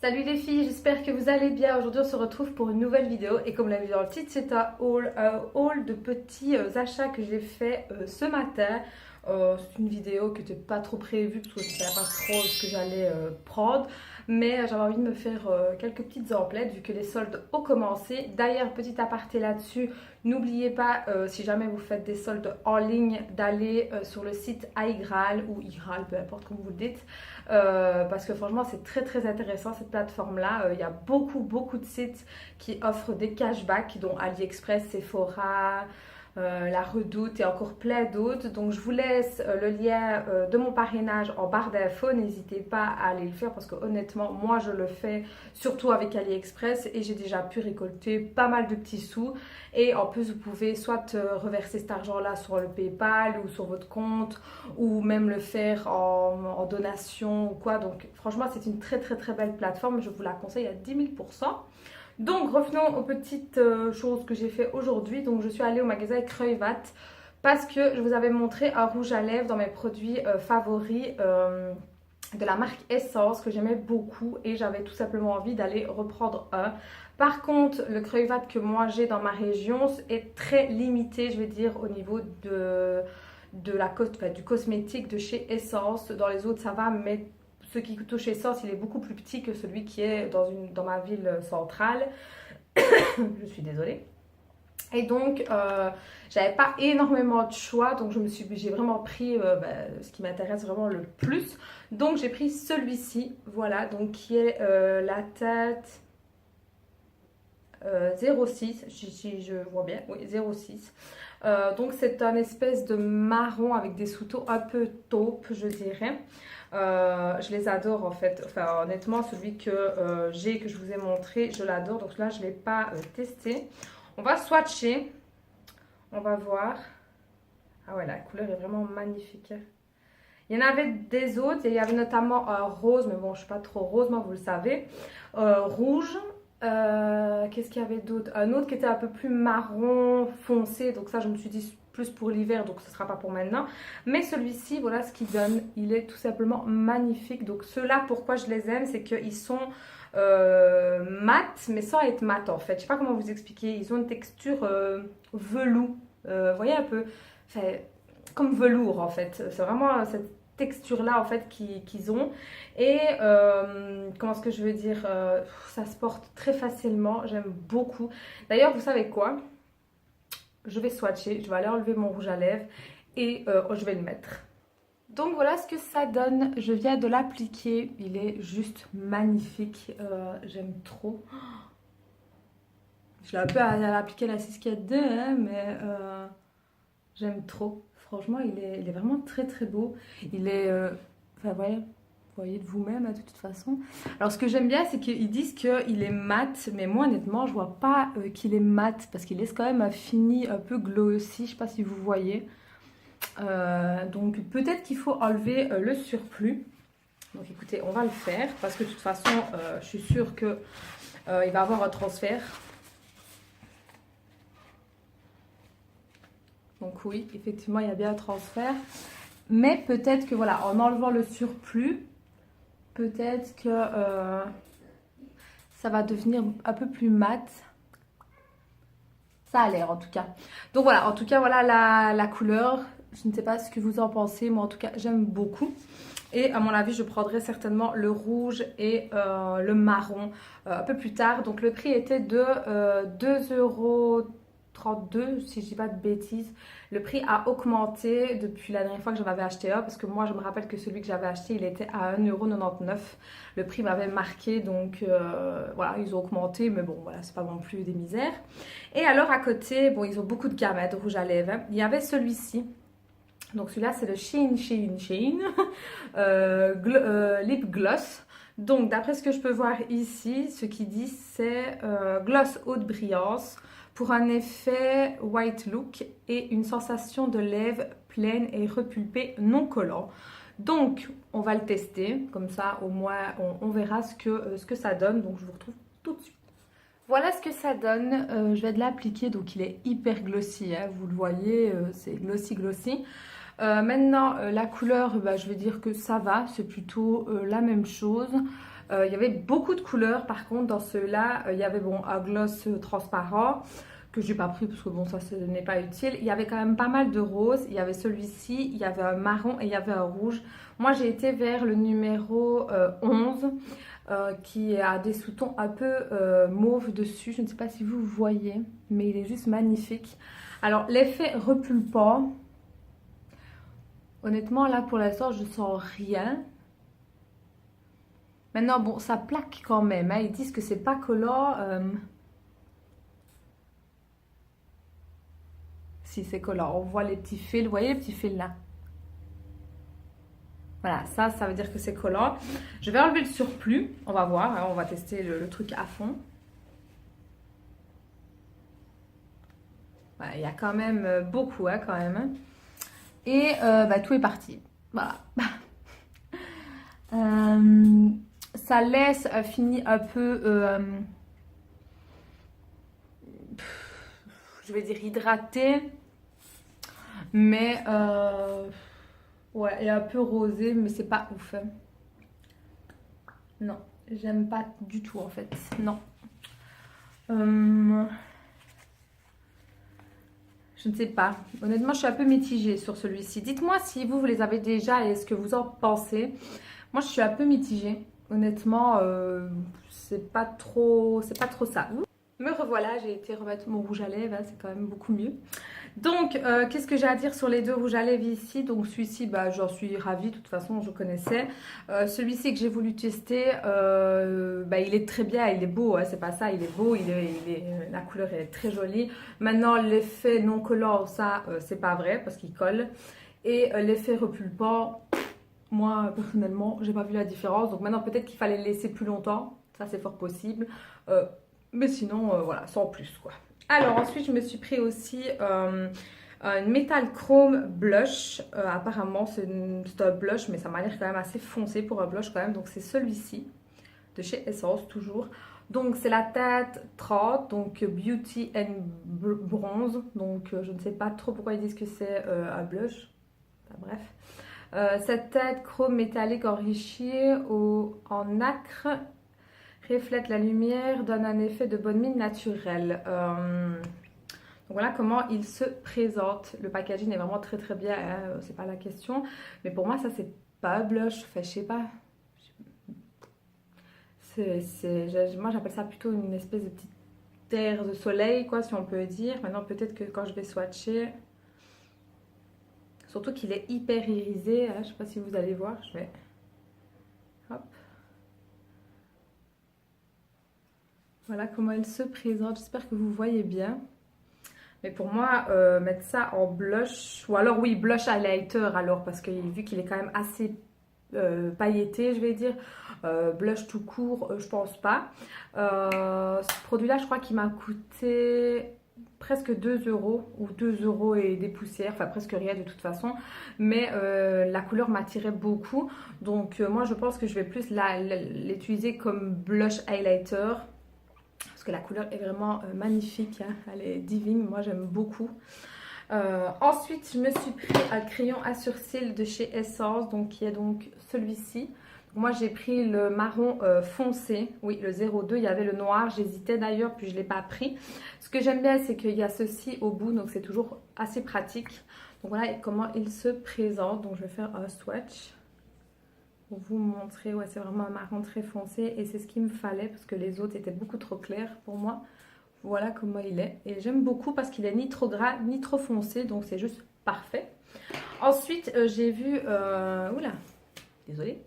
Salut les filles, j'espère que vous allez bien. Aujourd'hui on se retrouve pour une nouvelle vidéo et comme vous l'avez vu dans le titre, c'est un haul de petits achats que j'ai fait ce matin. C'est une vidéo qui n'était pas trop prévue parce que je ne savais pas trop ce que j'allais prendre, mais j'avais envie de me faire quelques petites emplettes vu que les soldes ont commencé. D'ailleurs, petit aparté là-dessus, n'oubliez pas si jamais vous faites des soldes en ligne d'aller sur le site iGraal ou iGraal, peu importe comme vous le dites. Parce que franchement c'est très très intéressant cette plateforme là. Il y a beaucoup de sites qui offrent des cashbacks dont AliExpress, Sephora, La Redoute et encore plein d'autres. Donc je vous laisse le lien de mon parrainage en barre d'infos. N'hésitez pas à aller le faire parce que honnêtement moi je le fais surtout avec AliExpress et j'ai déjà pu récolter pas mal de petits sous. Et en plus vous pouvez soit reverser cet argent là sur le PayPal ou sur votre compte ou même le faire en donation ou quoi. Donc franchement c'est une très belle plateforme. Je vous la conseille à 10 000%. Donc revenons aux petites choses que j'ai fait aujourd'hui. Donc je suis allée au magasin Kruivat parce que je vous avais montré un rouge à lèvres dans mes produits favoris de la marque Essence que j'aimais beaucoup et j'avais tout simplement envie d'aller reprendre un. Par contre, le Kruivat que moi j'ai dans ma région est très limité, je vais dire, au niveau du cosmétique de chez Essence. Dans les autres ça va, mais ce qui touche Essence, il est beaucoup plus petit que celui qui est dans ma ville centrale. Je suis désolée. Et donc, j'avais pas énormément de choix, donc j'ai vraiment pris ce qui m'intéresse vraiment le plus. Donc, j'ai pris celui-ci, voilà, donc qui est la tête 06, si je vois bien, oui, 06. Donc, c'est un espèce de marron avec des sous-tons un peu taupe, je dirais. Je les adore en fait. Enfin, honnêtement, celui que que je vous ai montré, je l'adore. Donc là, je ne l'ai pas testé. On va swatcher. On va voir. Ah ouais, la couleur est vraiment magnifique. Il y en avait des autres. Il y avait notamment un rose, mais bon, je ne suis pas trop rose, moi, vous le savez. Rouge. Qu'est-ce qu'il y avait d'autre? Un autre qui était un peu plus marron foncé. Donc ça, je me suis dit plus pour l'hiver, donc ce ne sera pas pour maintenant. Mais celui-ci, voilà ce qu'il donne. Il est tout simplement magnifique. Donc ceux-là, pourquoi je les aime, c'est qu'ils sont mat, mais sans être mat en fait. Je sais pas comment vous expliquer. Ils ont une texture velours. Vous voyez un peu, enfin, comme velours en fait. C'est vraiment cette texture là en fait qu'ils ont. Et comment est-ce que je veux dire, ça se porte très facilement. J'aime beaucoup. D'ailleurs, vous savez quoi? Je vais swatcher. Je vais aller enlever mon rouge à lèvres et je vais le mettre. Donc voilà ce que ça donne. Je viens de l'appliquer. Il est juste magnifique. J'aime trop. Je l'ai un peu à l'appliquer la 642, hein, mais j'aime trop. Franchement, il est vraiment très beau. Il est... enfin, vous voyez de vous-même, hein, de toute façon. Alors, ce que j'aime bien, c'est qu'ils disent qu'il est mat. Mais moi, honnêtement, je vois pas qu'il est mat. Parce qu'il laisse quand même un fini un peu glossy. Je sais pas si vous voyez. Donc peut-être qu'il faut enlever le surplus. Donc écoutez, on va le faire parce que de toute façon, je suis sûre que il va avoir un transfert. Donc oui, effectivement, il y a bien un transfert. Mais peut-être que voilà, en enlevant le surplus, peut-être que ça va devenir un peu plus mat. Ça a l'air en tout cas. Donc voilà, en tout cas, voilà la couleur. Je ne sais pas ce que vous en pensez, moi en tout cas j'aime beaucoup. Et à mon avis je prendrai certainement le rouge et le marron un peu plus tard. Donc le prix était de 2,32 € si je dis pas de bêtises. Le prix a augmenté depuis la dernière fois que j'en avais acheté un. Parce que moi je me rappelle que celui que j'avais acheté il était à 1,99 €. Le prix m'avait marqué donc voilà ils ont augmenté. Mais bon voilà c'est pas non plus des misères. Et alors à côté, bon ils ont beaucoup de gammes de rouge à lèvres. Hein. Il y avait celui-ci. Donc celui-là c'est le Shein Lip Gloss. Donc d'après ce que je peux voir ici, ce qu'ils disent c'est gloss haute brillance pour un effet white look et une sensation de lèvres pleine et repulpée non collant. Donc on va le tester, comme ça au moins on verra ce que ça donne. Donc je vous retrouve tout de suite. Voilà ce que ça donne, je vais de l'appliquer, donc il est hyper glossy, hein, vous le voyez, c'est glossy. Maintenant, la couleur, bah, je vais dire que ça va, c'est plutôt la même chose. Il y avait beaucoup de couleurs par contre dans ceux-là. Il y avait bon un gloss transparent que j'ai pas pris parce que bon ça ce n'est pas utile. Il y avait quand même pas mal de roses. Il y avait celui-ci, il y avait un marron et il y avait un rouge. Moi j'ai été vers le numéro 11 qui a des sous-tons un peu mauve dessus. Je ne sais pas si vous voyez, mais il est juste magnifique. Alors l'effet repulpant, honnêtement là pour l'instant je sens rien. Maintenant bon ça plaque quand même, hein. Ils disent que c'est pas collant. Si c'est collant, on voit les petits fils, vous voyez les petits fils là? Voilà, ça veut dire que c'est collant. Je vais enlever le surplus, on va voir, hein, on va tester le truc à fond. Voilà, il y a quand même beaucoup, hein, quand même. Hein. Et bah, tout est parti. Voilà. Ça laisse fini un peu, je vais dire hydraté, mais ouais, et un peu rosé, mais c'est pas ouf. Hein. Non, j'aime pas du tout en fait. Non. Je ne sais pas. Honnêtement, je suis un peu mitigée sur celui-ci. Dites-moi si vous les avez déjà et ce que vous en pensez. Moi, je suis un peu mitigée. Honnêtement, c'est pas trop ça. Me revoilà, j'ai été remettre mon rouge à lèvres, hein, c'est quand même beaucoup mieux. Donc, qu'est-ce que j'ai à dire sur les deux rouges à lèvres ici? Donc, celui-ci, bah, j'en suis ravie, de toute façon, je connaissais. Celui-ci que j'ai voulu tester, bah, il est très bien, il est beau, hein, c'est pas ça, il est beau, la couleur est très jolie. Maintenant, l'effet non collant, ça, c'est pas vrai, parce qu'il colle. Et l'effet repulpant, moi, personnellement, j'ai pas vu la différence. Donc, maintenant, peut-être qu'il fallait le laisser plus longtemps, ça, c'est fort possible. Mais sinon, voilà, sans plus, quoi. Alors ensuite je me suis pris aussi une Metal Chrome Blush. Apparemment c'est un blush mais ça m'a l'air quand même assez foncé pour un blush quand même. Donc c'est celui-ci de chez Essence toujours. Donc c'est la teinte 30, donc Beauty and Bronze. Donc je ne sais pas trop pourquoi ils disent que c'est un blush. Enfin, bref. Cette teinte chrome métallique enrichie en nacre reflète la lumière, donne un effet de bonne mine naturelle. Donc voilà comment il se présente. Le packaging est vraiment très très bien, hein, c'est pas la question. Mais pour moi ça c'est pas un blush, enfin je sais pas. Moi j'appelle ça plutôt une espèce de petite terre de soleil quoi si on peut dire. Maintenant peut-être que quand je vais swatcher, surtout qu'il est hyper irisé, hein, je sais pas si vous allez voir, je vais... Hop. Voilà comment elle se présente, j'espère que vous voyez bien. Mais pour moi, mettre ça en blush, ou alors oui, blush highlighter alors, parce que vu qu'il est quand même assez pailleté, je vais dire, blush tout court, je pense pas. Ce produit-là, je crois qu'il m'a coûté presque 2 euros, ou 2 euros et des poussières, enfin presque rien de toute façon. Mais la couleur m'attirait beaucoup, donc moi je pense que je vais plus l'utiliser comme blush highlighter. Parce que la couleur est vraiment magnifique, hein. Elle est divine, moi j'aime beaucoup. Ensuite, je me suis pris un crayon à sourcils de chez Essence, donc qui est donc celui-ci. Moi j'ai pris le marron foncé, oui le 02, il y avait le noir, j'hésitais d'ailleurs puis je ne l'ai pas pris. Ce que j'aime bien c'est qu'il y a ceci au bout, donc c'est toujours assez pratique. Donc voilà comment il se présente, donc je vais faire un swatch. Pour vous montrer, ouais c'est vraiment un marron très foncé et c'est ce qu'il me fallait parce que les autres étaient beaucoup trop clairs pour moi. Voilà comment il est et j'aime beaucoup parce qu'il est ni trop gras ni trop foncé donc c'est juste parfait. Ensuite j'ai vu, oula, désolée,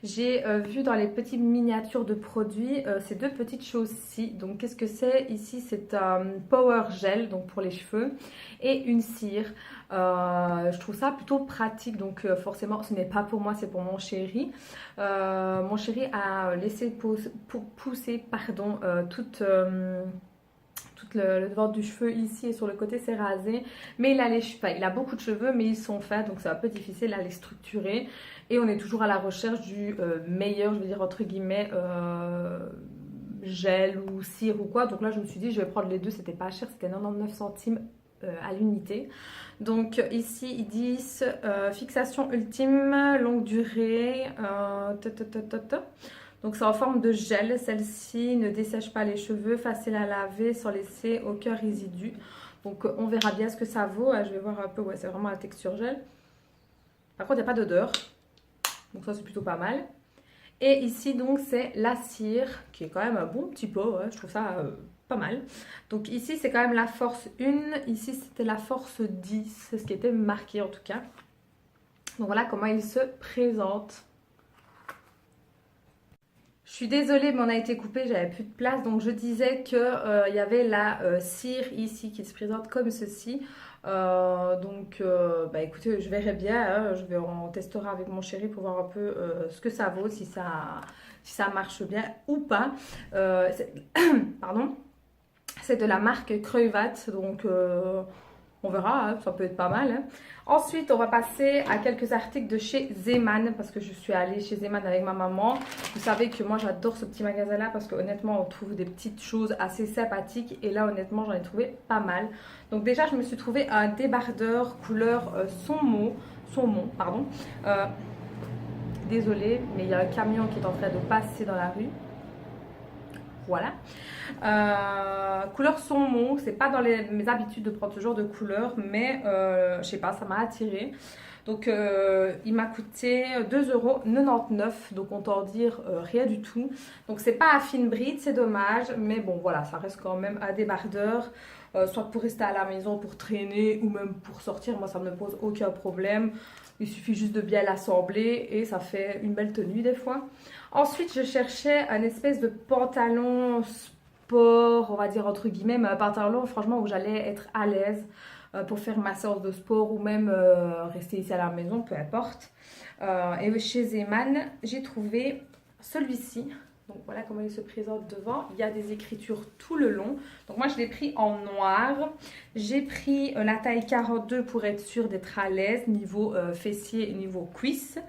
j'ai vu dans les petites miniatures de produits ces deux petites choses-ci. Donc qu'est-ce que c'est? Ici c'est un power gel donc pour les cheveux et une cire. Je trouve ça plutôt pratique donc forcément ce n'est pas pour moi, c'est pour mon chéri. Mon chéri a laissé pousser pardon, tout le devant du cheveu ici et sur le côté c'est rasé, mais il a beaucoup de cheveux mais ils sont faits donc c'est un peu difficile à les structurer et on est toujours à la recherche du meilleur, je veux dire entre guillemets, gel ou cire ou quoi. Donc là je me suis dit je vais prendre les deux, c'était pas cher, c'était 99 centimes à l'unité. Donc ici ils disent fixation ultime, longue durée, Donc c'est en forme de gel. Celle-ci ne dessèche pas les cheveux, facile à laver sans laisser aucun résidu. Donc on verra bien ce que ça vaut. Je vais voir un peu, ouais, c'est vraiment la texture gel. Par contre, il n'y a pas d'odeur. Donc ça, c'est plutôt pas mal. Et ici, donc, c'est la cire, qui est quand même un bon petit pot. Ouais, je trouve ça pas mal. Donc ici, c'est quand même la force 1. Ici, c'était la force 10. C'est ce qui était marqué en tout cas. Donc voilà comment il se présente. Je suis désolée, mais on a été coupé, j'avais plus de place. Donc je disais qu'il y avait la cire ici qui se présente comme ceci. Bah écoutez, je verrai bien. Hein, on testera avec mon chéri pour voir un peu ce que ça vaut, si ça marche bien ou pas. Pardon. C'est de la marque Creuvat, donc on verra, hein, ça peut être pas mal. Hein. Ensuite, on va passer à quelques articles de chez Zeman, parce que je suis allée chez Zeman avec ma maman. Vous savez que moi, j'adore ce petit magasin-là, parce que honnêtement, on trouve des petites choses assez sympathiques. Et là, honnêtement, j'en ai trouvé pas mal. Donc déjà, je me suis trouvé un débardeur couleur saumon, pardon. Désolée, mais il y a un camion qui est en train de passer dans la rue. Voilà. Couleur saumon, c'est pas dans mes habitudes de prendre ce genre de couleur, mais je sais pas, ça m'a attiré. Donc il m'a coûté 2,99 €, donc on t'en dire rien du tout. Donc c'est pas à fine bride, c'est dommage, mais bon voilà, ça reste quand même un débardeur. Soit pour rester à la maison, pour traîner ou même pour sortir, moi ça ne me pose aucun problème. Il suffit juste de bien l'assembler et ça fait une belle tenue des fois. Ensuite, je cherchais un espèce de pantalon sport, on va dire entre guillemets, mais un pantalon franchement où j'allais être à l'aise pour faire ma séance de sport ou même rester ici à la maison, peu importe. Et chez Zeman, j'ai trouvé celui-ci. Donc voilà comment il se présente devant. Il y a des écritures tout le long. Donc moi je l'ai pris en noir. J'ai pris la taille 42 pour être sûre d'être à l'aise niveau fessier et niveau cuisse.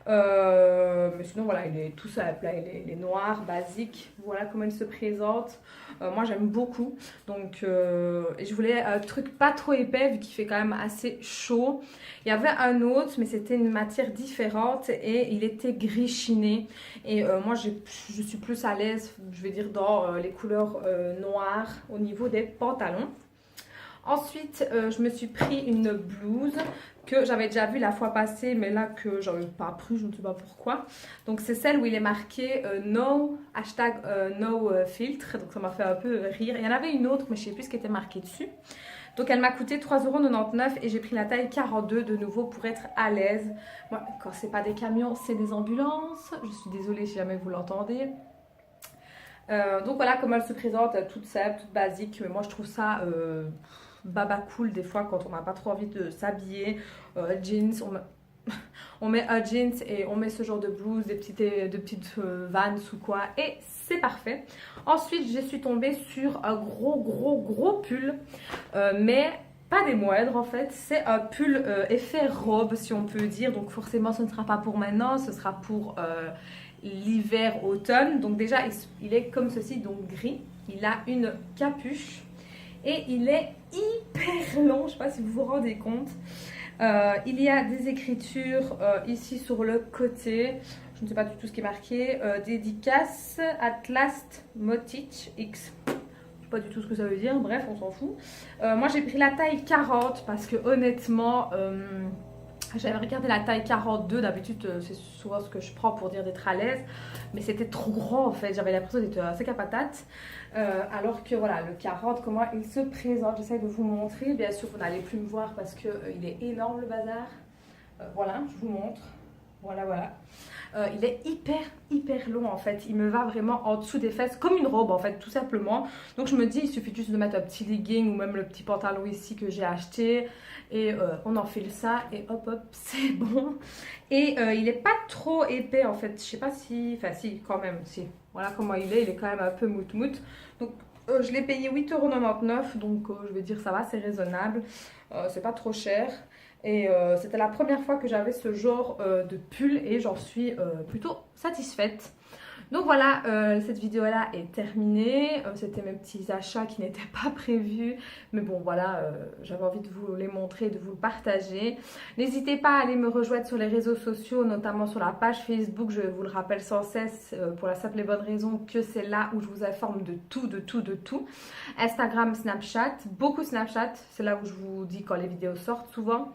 Mais sinon voilà, il est tout simple, là, il est noir, basique. Voilà comment il se présente. Moi j'aime beaucoup. Donc et je voulais un truc pas trop épais vu qu'il fait quand même assez chaud. Il y avait un autre mais c'était une matière différente et il était gris chiné. Et moi je suis plus à l'aise, je vais dire, dans les couleurs noires au niveau des pantalons. Ensuite, je me suis pris une blouse que j'avais déjà vue la fois passée, mais là que j'avais pas pris, je ne sais pas pourquoi. Donc c'est celle où il est marqué no, hashtag no filtre, donc ça m'a fait un peu rire. Il y en avait une autre, mais je ne sais plus ce qui était marqué dessus. Donc elle m'a coûté 3,99 € et j'ai pris la taille 42 de nouveau pour être à l'aise. Moi, quand c'est pas des camions, c'est des ambulances. Je suis désolée si jamais vous l'entendez. Donc voilà comment elle se présente, toute simple, toute basique, mais moi je trouve ça baba cool des fois quand on n'a pas trop envie de s'habiller. Jeans, on met un jeans et on met ce genre de blouse, de petites Vans ou quoi, et c'est parfait. Ensuite je suis tombée sur un gros pull, mais pas des moindres en fait. C'est un pull effet robe si on peut dire, donc forcément ce ne sera pas pour maintenant, ce sera pour l'hiver automne. Donc déjà il est comme ceci, donc gris, il a une capuche et il est hyper long, je ne sais pas si vous vous rendez compte. Il y a des écritures ici sur le côté, je ne sais pas du tout ce qui est marqué, dédicace Atlas Motic X. Je ne sais pas du tout ce que ça veut dire, bref on s'en fout. Moi j'ai pris la taille 40 parce que honnêtement j'avais regardé la taille 42, d'habitude c'est souvent ce que je prends pour dire d'être à l'aise, mais c'était trop grand en fait, j'avais l'impression d'être assez à patate. Alors que voilà, le 40, comment il se présente, j'essaie de vous montrer. Bien sûr, vous n'allez plus me voir parce qu'il il est énorme le bazar. Voilà, je vous montre. Voilà. Il est hyper long en fait. Il me va vraiment en dessous des fesses, comme une robe en fait, tout simplement. Donc je me dis, il suffit juste de mettre un petit legging ou même le petit pantalon ici que j'ai acheté. Et on enfile ça et hop, c'est bon. Et il n'est pas trop épais en fait. Je sais pas si... Enfin si, quand même, si. Voilà comment il est quand même un peu mout. Donc je l'ai payé 8,99 €, donc je vais dire ça va, c'est raisonnable. C'est pas trop cher. Et c'était la première fois que j'avais ce genre de pull et j'en suis plutôt satisfaite. Donc voilà, cette vidéo-là est terminée. C'était mes petits achats qui n'étaient pas prévus. Mais bon, voilà, j'avais envie de vous les montrer, de vous le partager. N'hésitez pas à aller me rejoindre sur les réseaux sociaux, notamment sur la page Facebook. Je vous le rappelle sans cesse pour la simple et bonne raison que c'est là où je vous informe de tout, de tout, de tout. Instagram, Snapchat, beaucoup Snapchat. C'est là où je vous dis quand les vidéos sortent souvent.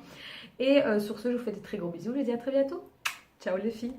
Et sur ce, je vous fais des très gros bisous. Je vous dis à très bientôt. Ciao les filles.